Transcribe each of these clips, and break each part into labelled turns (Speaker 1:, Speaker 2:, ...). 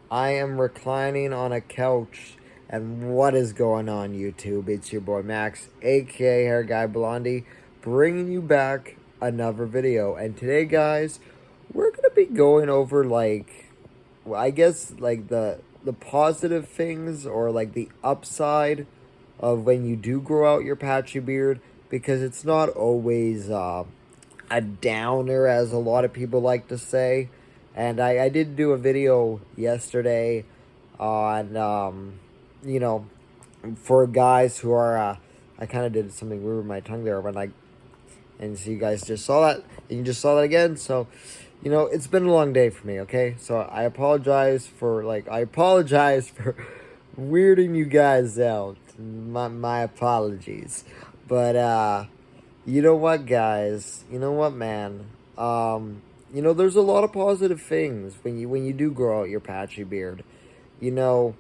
Speaker 1: I am reclining on a couch. And what is going on, YouTube? It's your boy Max, aka Hair Guy Blondie, bringing you back another video. And today, guys, we're gonna be going over I guess the positive things or like the upside of when you do grow out your patchy beard, because it's not always a downer, as a lot of people like to say. And I did do a video yesterday on, you know, for guys who are, I kind of did something weird with my tongue there when and so you guys just saw that, and you just saw that again. So, it's been a long day for me, okay? So I apologize for, weirding you guys out. My apologies. But, you know what, guys? You know what, man? There's a lot of positive things when you do grow out your patchy beard. You know,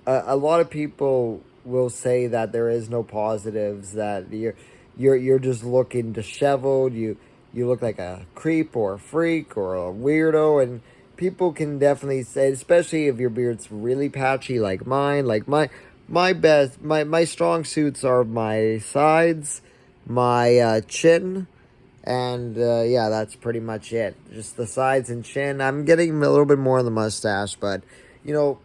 Speaker 1: a lot of people will say that there is no positives, that you're just looking disheveled. You look like a creep or a freak or a weirdo, and people can definitely say, especially if your beard's really patchy like mine. Like my strong suits are my sides, my chin, and yeah, that's pretty much it. Just the sides and chin. I'm getting a little bit more on the mustache, but you know,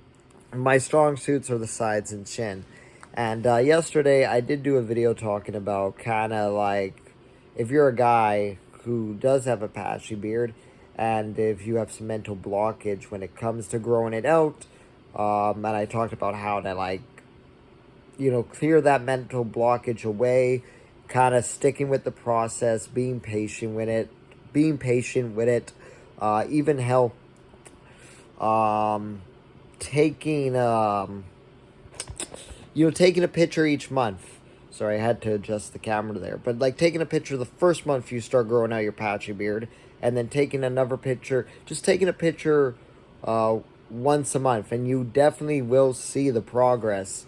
Speaker 1: my strong suits are the sides and chin. And yesterday I did do a video talking about kind of like, if you're a guy who does have a patchy beard, and if you have some mental blockage when it comes to growing it out, and I talked about how to clear that mental blockage away, kind of sticking with the process, being patient with it, even hell, um, taking taking a picture each month. Sorry, I had to adjust the camera there. But like taking a picture the first month you start growing out your patchy beard, and then taking another picture, just taking a picture once a month, and you definitely will see the progress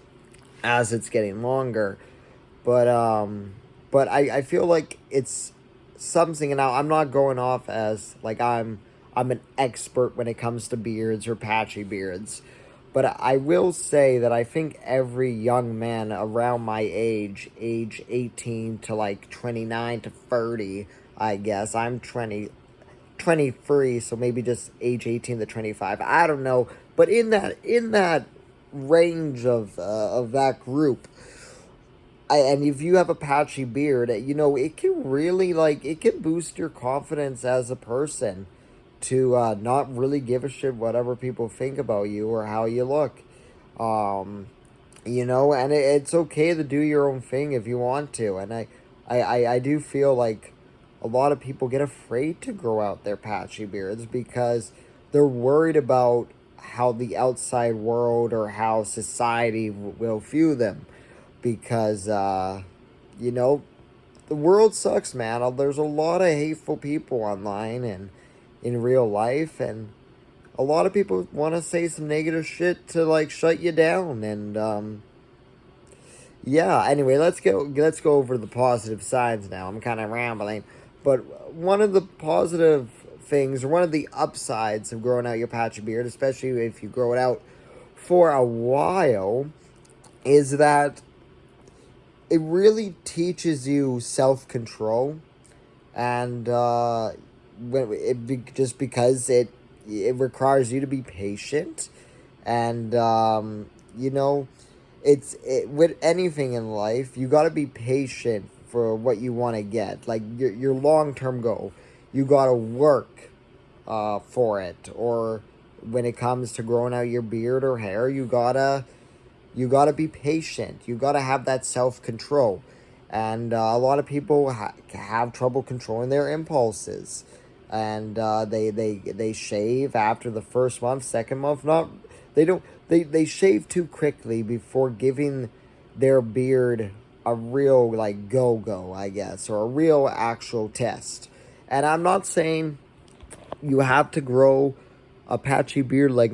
Speaker 1: as it's getting longer. But I feel like it's something, and now I'm not going off as like I'm an expert when it comes to beards or patchy beards. But I will say that I think every young man around my age 18 to like 29 to 30, I guess. I'm 23, so maybe just age 18 to 25. I don't know, but in that range of that group, and if you have a patchy beard, it can really, it can boost your confidence as a person to not really give a shit whatever people think about you or how you look. Um, and it's okay to do your own thing if you want to. And I do feel like a lot of people get afraid to grow out their patchy beards because they're worried about how the outside world or how society will view them. Because, the world sucks, man. There's a lot of hateful people online and in real life, and a lot of people want to say some negative shit to like shut you down. And yeah, anyway, let's go over the positive sides now. I'm kind of rambling, but one of the positive things, or one of the upsides of growing out your patchy beard, especially if you grow it out for a while, is that it really teaches you self-control. And just because it requires you to be patient. And with anything in life, you got to be patient for what you want to get, like your long-term goal. You got to work for it. Or when it comes to growing out your beard or hair, you gotta be patient. You gotta have that self-control. And a lot of people have trouble controlling their impulses. And they shave after the first month, second month. Not they don't they shave too quickly before giving their beard a real like go, I guess, or a real actual test. And I'm not saying you have to grow a patchy beard like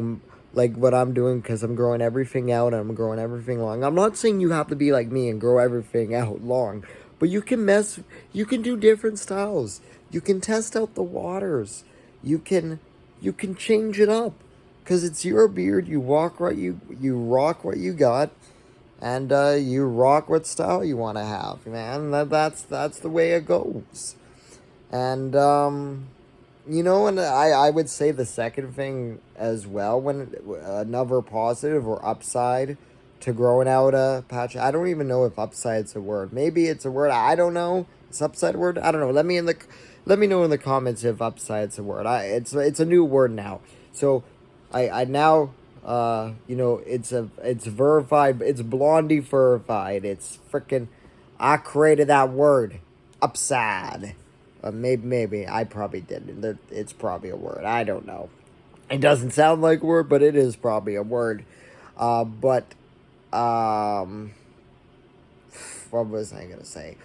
Speaker 1: what I'm doing, because I'm growing everything out and I'm growing everything long. I'm not saying you have to be like me and grow everything out long, but you can do different styles. You can test out the waters. You can change it up. Because it's your beard. You walk right. You rock what you got, and you rock what style you want to have, man. That's the way it goes. And and I would say the second thing as well, when another positive or upside to growing out a patch. I don't even know if upside's a word. Maybe it's a word. I don't know. It's upside a word. I don't know. Let me know in the comments if upside's a word. It's a new word now. So I now it's verified. It's Blondie verified. It's freaking. I created that word, upside. Maybe I probably didn't. It's probably a word. I don't know. It doesn't sound like a word, but it is probably a word. But what was I gonna say?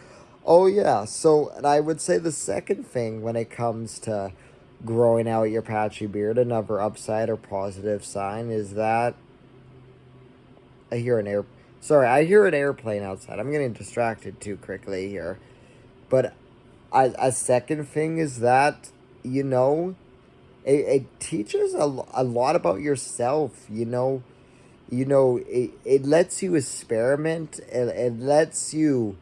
Speaker 1: Oh yeah. So, and I would say the second thing when it comes to growing out your patchy beard, another upside or positive sign is that I hear an air. Sorry, I hear an airplane outside. I'm getting distracted too quickly here. But a second thing is that, it teaches a lot about yourself, it lets you experiment. It lets you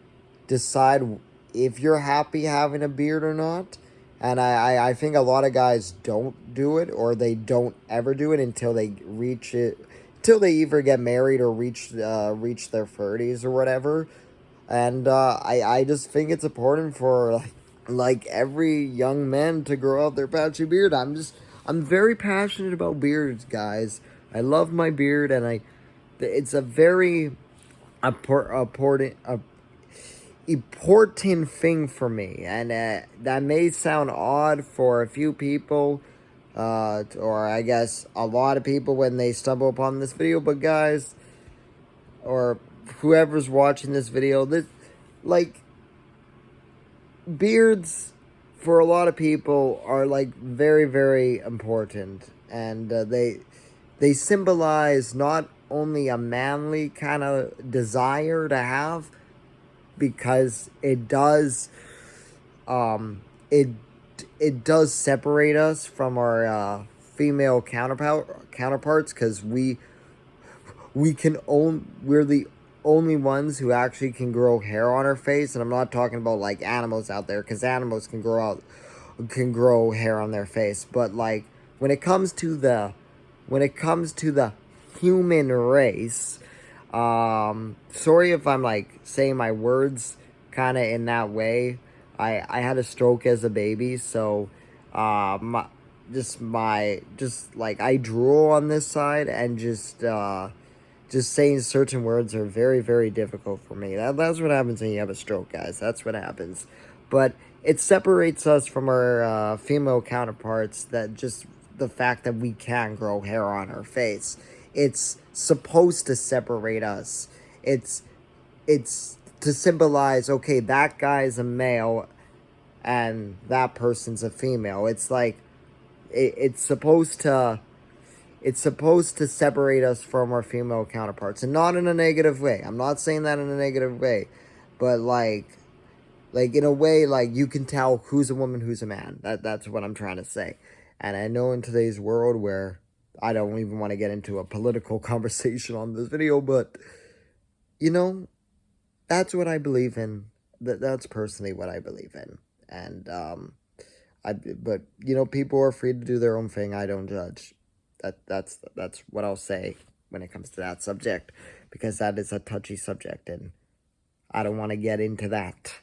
Speaker 1: decide if you're happy having a beard or not. And I think a lot of guys don't do it, or they don't ever do it until they reach it, till they either get married or reach their 30s or whatever. And I just think it's important for like every young man to grow out their patchy beard. I'm very passionate about beards, guys. I love my beard, and it's a very important thing for me. And that may sound odd for a few people, or I guess a lot of people when they stumble upon this video. But guys, or whoever's watching this video, like, beards for a lot of people are like very, very important, and they symbolize not only a manly kind of desire to have, because it does it does separate us from our female counterparts, because we're the only ones who actually can grow hair on our face. And I'm not talking about like animals out there, because animals can grow hair on their face. But like when it comes to the human race, sorry if I'm like saying my words kind of in that way. I had a stroke as a baby, so just like I drool on this side, and just saying certain words are very, very difficult for me. That's what happens when you have a stroke, guys. That's what happens. But it separates us from our female counterparts, that just the fact that we can grow hair on our face. It's supposed to separate us. It's to symbolize, okay, that guy's a male and that person's a female. It's like it's supposed to separate us from our female counterparts, and not in a negative way. I'm not saying that in a negative way, but like in a way, like you can tell who's a woman, who's a man. That's what I'm trying to say. And I know in today's world, where I don't even want to get into a political conversation on this video, but that's what I believe in. That's personally what I believe in. And but people are free to do their own thing. I don't judge. That's what I'll say when it comes to that subject, because that is a touchy subject, and I don't want to get into that.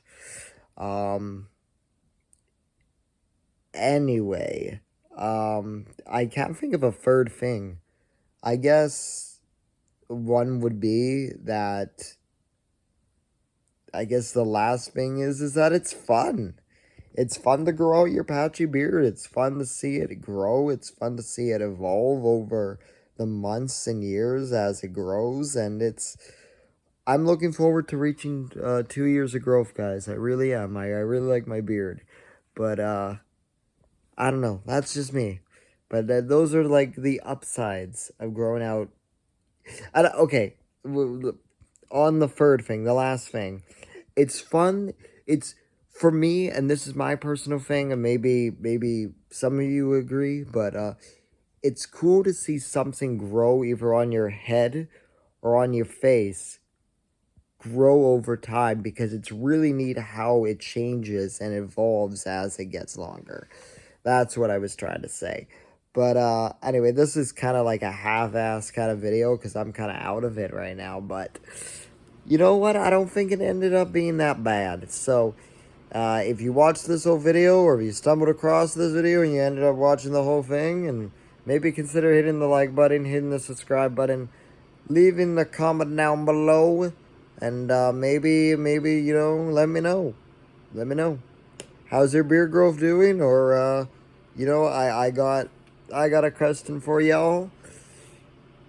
Speaker 1: Anyway, I can't think of a third thing. I guess one would be that, I guess the last thing is that it's fun. It's fun to grow out your patchy beard. It's fun to see it grow. It's fun to see it evolve over the months and years as it grows. And I'm looking forward to reaching 2 years of growth, guys. I really am. I really like my beard. But I don't know. That's just me. But those are like the upsides of growing out. Okay. On the third thing, the last thing. It's fun. It's, for me, and this is my personal thing, and maybe some of you agree, but it's cool to see something grow either on your head or on your face grow over time, because it's really neat how it changes and evolves as it gets longer. That's what I was trying to say. But anyway, this is kind of like a half-ass kind of video because I'm kind of out of it right now. But you know what? I don't think it ended up being that bad. So if you watched this whole video, or if you stumbled across this video and you ended up watching the whole thing, and maybe consider hitting the like button, hitting the subscribe button, leaving the comment down below, and maybe, you know, let me know. Let me know. How's your beard growth doing? Or, you know, I got a question for y'all.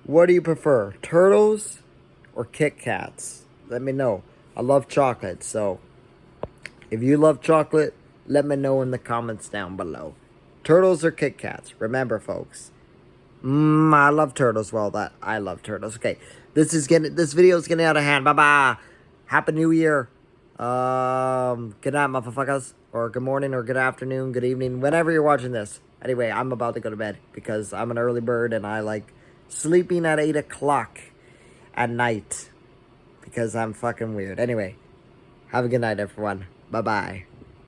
Speaker 1: What do you prefer, turtles or Kit Kats? Let me know. I love chocolate, so if you love chocolate, let me know in the comments down below. Turtles or Kit Kats? Remember, folks. I love turtles. Well, I love turtles. Okay, this video is getting out of hand. Bye bye. Happy New Year. Good night, motherfuckers, or good morning, or good afternoon, good evening, whenever you're watching this. Anyway, I'm about to go to bed because I'm an early bird and I like sleeping at 8 o'clock at night because I'm fucking weird. Anyway, have a good night, everyone. Bye bye.